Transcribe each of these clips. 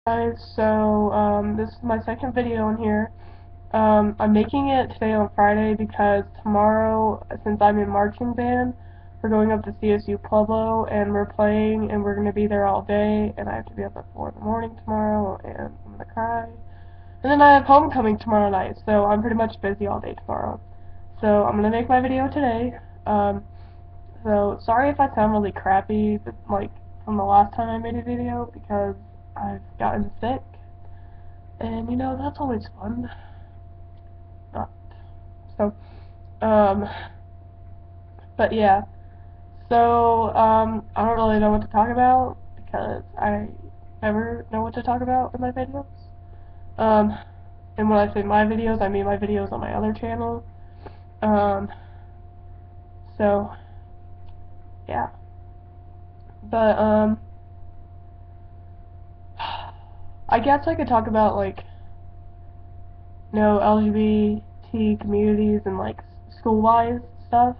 Guys, so this is my second video on here. I'm making it today on Friday because tomorrow, since I'm in marching band, we're going up to CSU Pueblo and we're playing and we're going to be there all day and I have to be up at 4 in the morning tomorrow and I'm going to cry. And then I have homecoming tomorrow night, so I'm pretty much busy all day tomorrow. So I'm going to make my video today. Um, so sorry if I sound really crappy, but, like, from the last time I made a video because I've gotten sick. And, that's always fun. Not. So, um, but yeah. So, I don't really know what to talk about because I never know what to talk about in my videos. Um, and when I say my videos, I mean my videos on my other channel. Um, so, yeah. But, I guess I could talk about, like, LGBT communities and, like, school-wise stuff.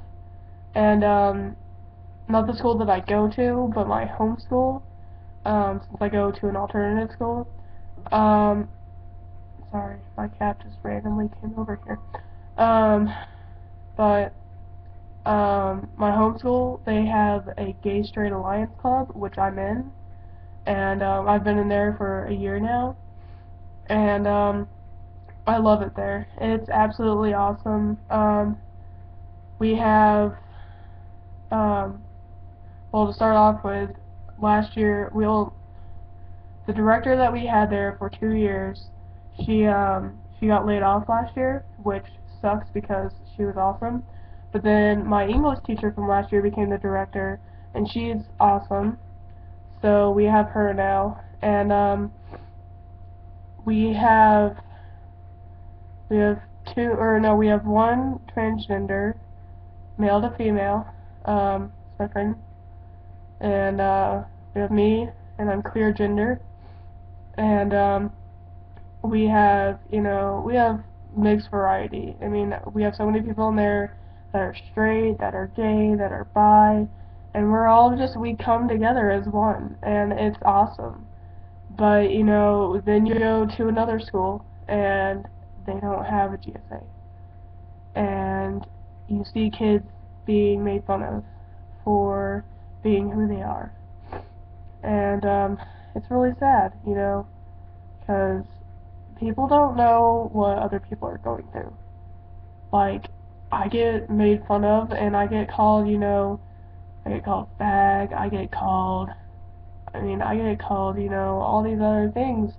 And, not the school that I go to, but my home school, since I go to an alternative school. Um, sorry, my cat just randomly came over here. Um, but, my home school, they have a Gay Straight Alliance Club, which I'm in, and, I've been in there for a year now, and, I love it there. It's absolutely awesome. We have, um, well, to start off with, last year, the director that we had there for 2 years, she got laid off last year, which sucks because she was awesome. But then my English teacher from last year became the director, and she's awesome. So we have her now, and we have we have two, or no, we have one transgender, male to female. It's my friend, and we have me, and I'm queer gender, and we have mixed variety. I mean, we have so many people in there that are straight, that are gay, that are bi, and we come together as one, and it's awesome. But, then you go to another school, and they don't have a GSA. And you see kids being made fun of for being who they are. And, it's really sad, because people don't know what other people are going through. Like, I get made fun of, and I get called fag, I get called, all these other things,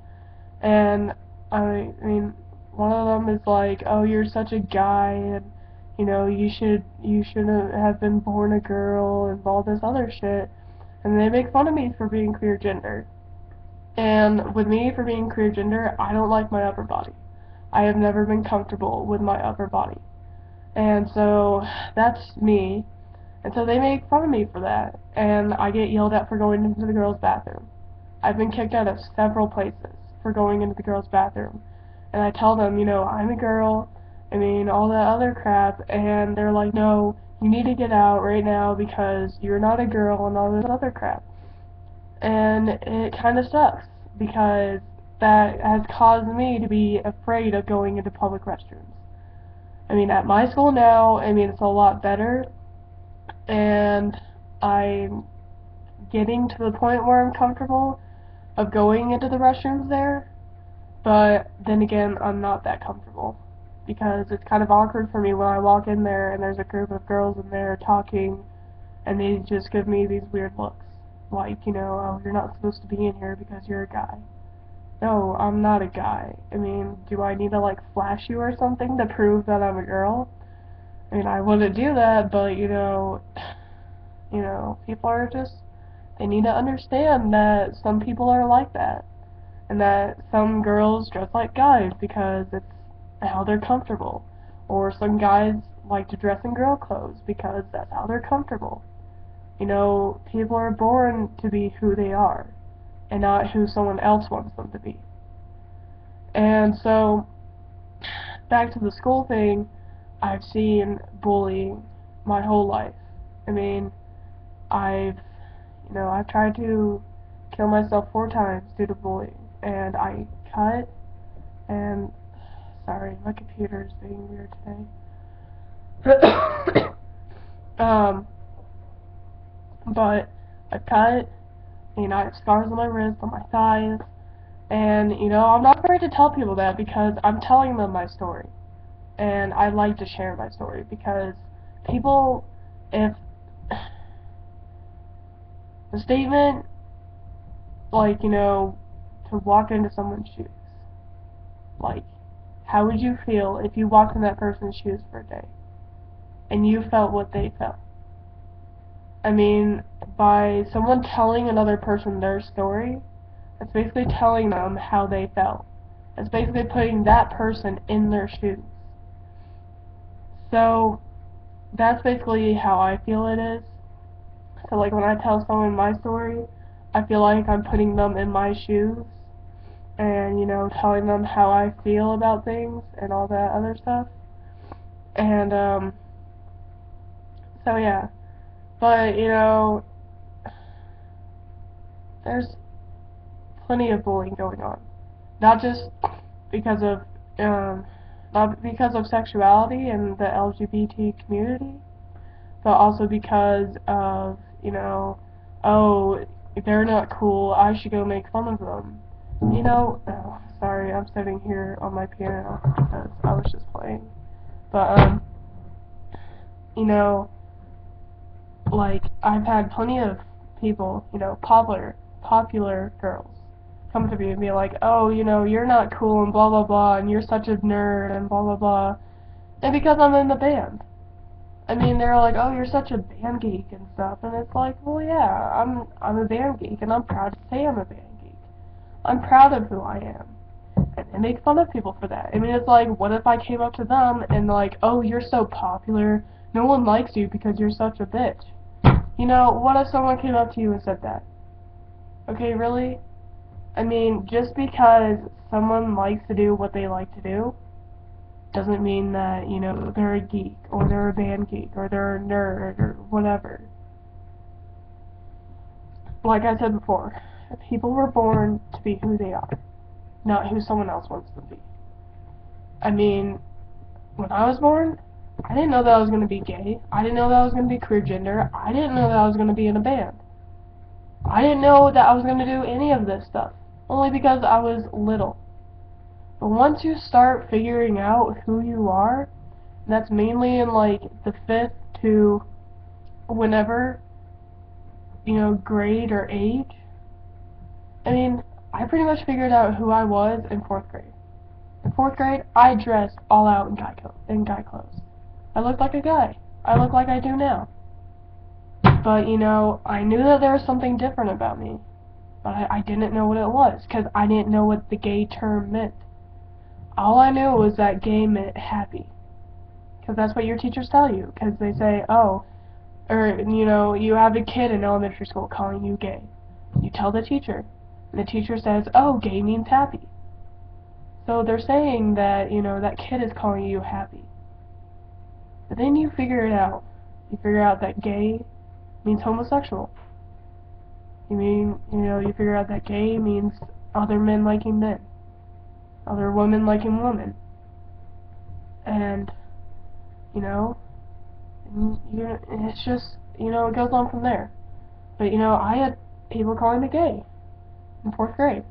and, I mean, one of them is like, oh, you're such a guy, and, you shouldn't have been born a girl, and all this other shit, and they make fun of me for being queer gender. And with me for being queer gender, I don't like my upper body. I have never been comfortable with my upper body. And so that's me. And so they make fun of me for that. And I get yelled at for going into the girls' bathroom. I've been kicked out of several places for going into the girls' bathroom. And I tell them, I'm a girl, all that other crap, and they're like, no, you need to get out right now because you're not a girl and all this other crap. And it kind of sucks because that has caused me to be afraid of going into public restrooms. At my school now, it's a lot better, and I'm getting to the point where I'm comfortable of going into the restrooms there, but then again, I'm not that comfortable because it's kind of awkward for me when I walk in there and there's a group of girls in there talking and they just give me these weird looks. Like, oh, you're not supposed to be in here because you're a guy. No, I'm not a guy. Do I need to, like, flash you or something to prove that I'm a girl? I wouldn't do that, but, people are just, they need to understand that some people are like that. And that some girls dress like guys because it's how they're comfortable. Or some guys like to dress in girl clothes because that's how they're comfortable. People are born to be who they are, and not who someone else wants them to be. And so, back to the school thing, I've seen bullying my whole life. I mean, I've, I've tried to kill myself 4 times due to bullying. and I cut, and sorry, my computer's being weird today. But I cut, I have scars on my wrists, on my thighs, and, I'm not afraid to tell people that because I'm telling them my story. And I like to share my story because people, if the statement, like, to walk into someone's shoes, like, how would you feel if you walked in that person's shoes for a day and you felt what they felt? I mean, by someone telling another person their story, it's basically telling them how they felt. It's basically putting that person in their shoes. So, that's basically how I feel it is. So, like, when I tell someone my story, I feel like I'm putting them in my shoes and, telling them how I feel about things and all that other stuff. And, so yeah. But, there's plenty of bullying going on. Not just because of, not because of sexuality and the LGBT community, but also because of, oh, they're not cool, I should go make fun of them. Oh, sorry, I'm sitting here on my piano because I was just playing. But, you know, like, I've had plenty of people, popular girls, come to me and be like, oh, you're not cool and blah blah blah, and you're such a nerd and blah blah blah. And because I'm in the band. I mean, they're like, oh, you're such a band geek and stuff, and it's like, well, yeah, I'm a band geek, and I'm proud to say I'm a band geek. I'm proud of who I am. And they make fun of people for that. I mean, it's like, what if I came up to them and like, oh, you're so popular, no one likes you because you're such a bitch. What if someone came up to you and said that? Okay, really? I mean, just because someone likes to do what they like to do, doesn't mean that, they're a geek, or they're a band geek, or they're a nerd, or whatever. Like I said before, people were born to be who they are, not who someone else wants them to be. I mean, when I was born, I didn't know that I was going to be gay. I didn't know that I was going to be queer gender. I didn't know that I was going to be in a band. I didn't know that I was going to do any of this stuff, only because I was little. But once you start figuring out who you are, and that's mainly in like the 5th to whenever, grade or age. I mean, I pretty much figured out who I was in 4th grade. In 4th grade, I dressed all out in guy clothes. I looked like a guy. I look like I do now. But, I knew that there was something different about me. But I didn't know what it was, because I didn't know what the gay term meant. All I knew was that gay meant happy. Because that's what your teachers tell you. Because they say, oh, or, you have a kid in elementary school calling you gay. You tell the teacher. And the teacher says, oh, gay means happy. So they're saying that, that kid is calling you happy. But then you figure it out. You figure out that gay means homosexual. You figure out that gay means other men liking men. Other women liking women. And, it's just, it goes on from there. But, I had people calling me gay in 4th grade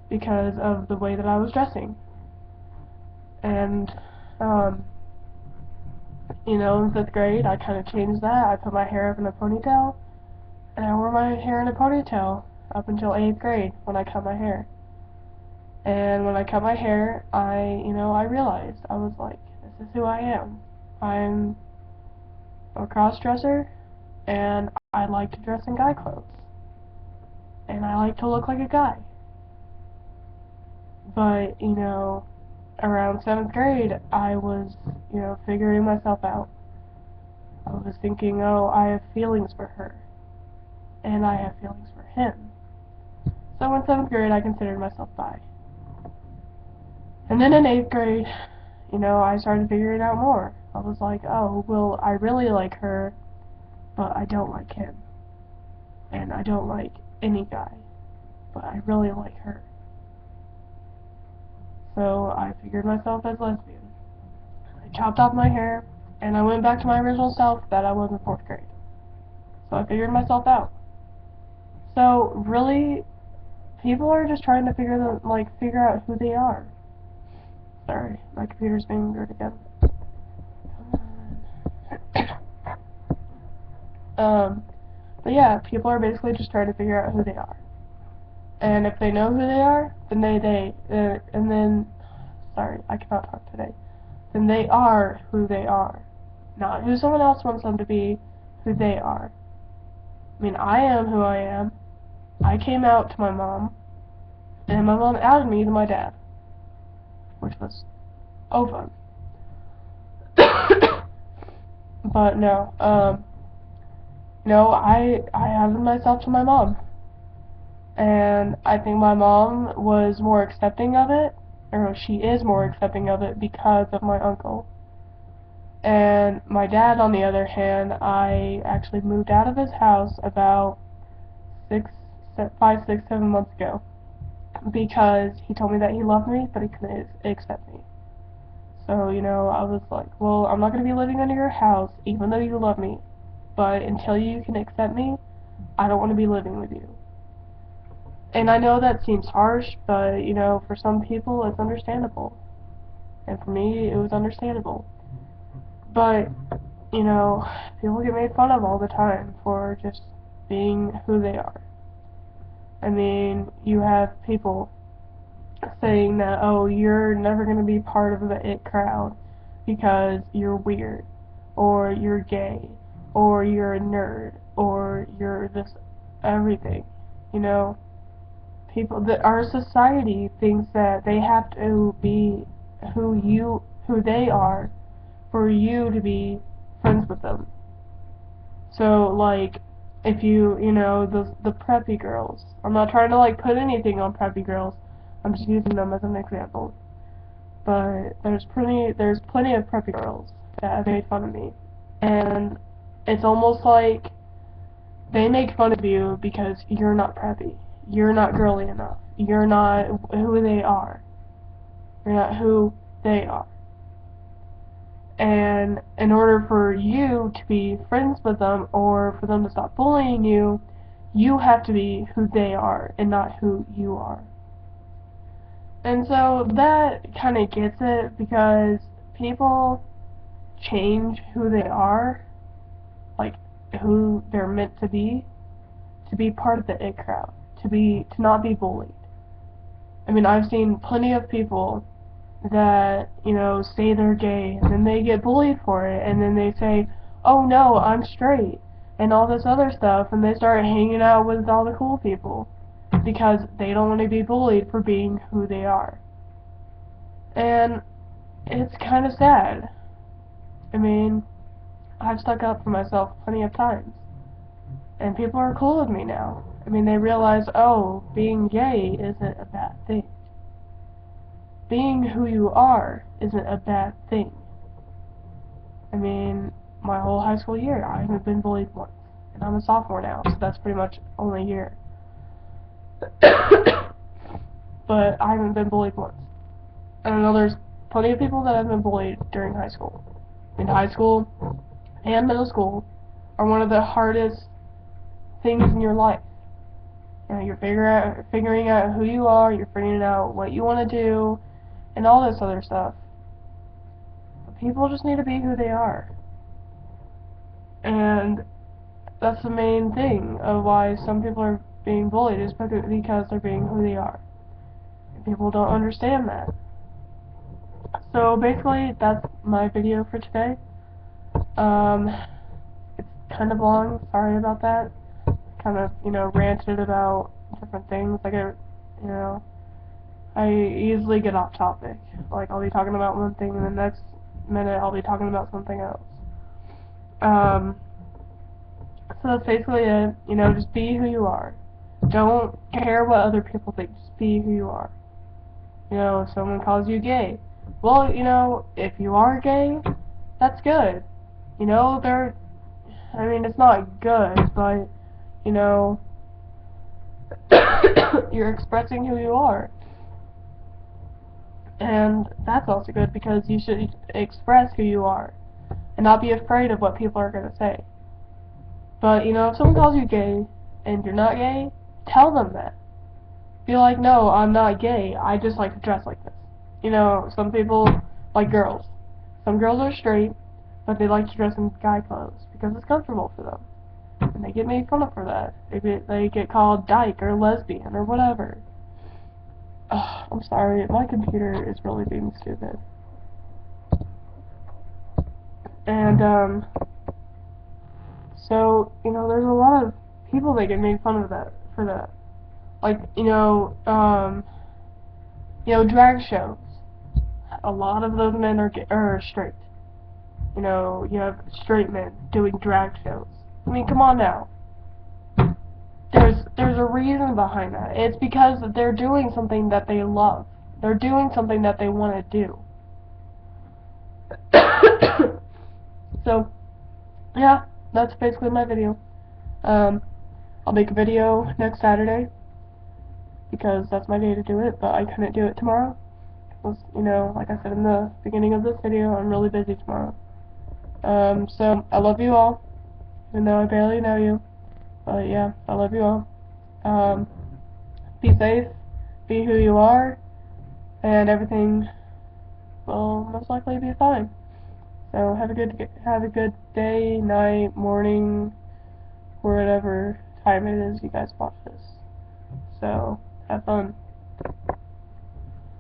because of the way that I was dressing. And, in 5th grade, I kind of changed that. I put my hair up in a ponytail, and I wore my hair in a ponytail up until 8th grade when I cut my hair. And when I cut my hair, I realized, I was like, this is who I am. I'm a cross-dresser, and I like to dress in guy clothes. And I like to look like a guy. But, around 7th grade, I was, figuring myself out. I was thinking, oh, I have feelings for her. And I have feelings for him. So in 7th grade, I considered myself bi. And then in 8th grade, I started figuring it out more. I was like, oh, well, I really like her, but I don't like him. And I don't like any guy, but I really like her. So I figured myself as lesbian. I chopped off my hair, and I went back to my original self that I was in 4th grade. So I figured myself out. So really, people are just trying to figure out who they are. Sorry, my computer's being weird again. But yeah, people are basically just trying to figure out who they are. And if they know who they are, then sorry, I cannot talk today. Then they are who they are. Not who someone else wants them to be, who they are. I mean, I am who I am. I came out to my mom, and my mom outed me to my dad, which was fun. But no, I outed myself to my mom. And I think my mom was more accepting of it, or she is more accepting of it because of my uncle. And my dad, on the other hand, I actually moved out of his house about 5, 6, 7 months ago because he told me that he loved me, but he couldn't accept me. So, I was like, well, I'm not going to be living under your house, even though you love me, but until you can accept me, I don't want to be living with you. And I know that seems harsh, but, for some people, it's understandable. And for me, it was understandable. But, people get made fun of all the time for just being who they are. I mean, you have people saying that, oh, you're never going to be part of the it crowd because you're weird, or you're gay, or you're a nerd, or you're this everything, People that our society thinks that they have to be who they are for you to be friends with them. So like if the preppy girls. I'm not trying to put anything on preppy girls. I'm just using them as an example. But there's plenty of preppy girls that have made fun of me. And it's almost like they make fun of you because you're not preppy. You're not girly enough. You're not who they are. You're not who they are. And in order for you to be friends with them or for them to stop bullying you, you have to be who they are and not who you are. And so that kind of gets it, because people change who they are, like who they're meant to be part of the it crowd, to not be bullied. I mean, I've seen plenty of people that, say they're gay, and then they get bullied for it, and then they say, oh no, I'm straight, and all this other stuff, and they start hanging out with all the cool people, because they don't want to be bullied for being who they are. And it's kind of sad. I mean, I've stuck up for myself plenty of times, and people are cool with me now. I mean, they realize, oh, being gay isn't a bad thing. Being who you are isn't a bad thing. I mean, my whole high school year, I haven't been bullied once. And I'm a sophomore now, so that's pretty much only a year. But I haven't been bullied once. And I know there's plenty of people that have been bullied during high school. And high school and middle school are one of the hardest things in your life. You're figuring out who you are, you're figuring out what you want to do, and all this other stuff. But people just need to be who they are. And that's the main thing of why some people are being bullied, is because they're being who they are. And people don't understand that. So basically, that's my video for today. It's kind of long, sorry about that. Kind of, ranted about different things. I easily get off topic. I'll be talking about one thing, and the next minute I'll be talking about something else. So that's basically it. Just be who you are. Don't care what other people think. Just be who you are. If someone calls you gay, well, if you are gay, that's good. It's not good, but, you're expressing who you are. And that's also good because you should express who you are and not be afraid of what people are going to say. But, you know, if someone calls you gay and you're not gay, tell them that. Be like, no, I'm not gay, I just like to dress like this. You know, some people like girls. Some girls are straight, but they like to dress in guy clothes because it's comfortable for them. And they get made fun of for that. They get called dyke or lesbian or whatever. Ugh, I'm sorry, my computer is really being stupid. And, so, you know, there's a lot of people that get made fun of that, for that. Like, drag shows. A lot of those men are straight. You know, you have straight men doing drag shows. I mean, come on now. There's a reason behind that. It's because they're doing something that they love. They're doing something that they want to do. So, yeah, that's basically my video. I'll make a video next Saturday because that's my day to do it, but I couldn't do it tomorrow. Because, you know, like I said in the beginning of this video, I'm really busy tomorrow. So I love you all, even though I barely know you. But yeah, I love you all. Be safe, be who you are, and everything will most likely be fine. So have a good day, night, morning, or whatever time it is you guys watch this. So have fun.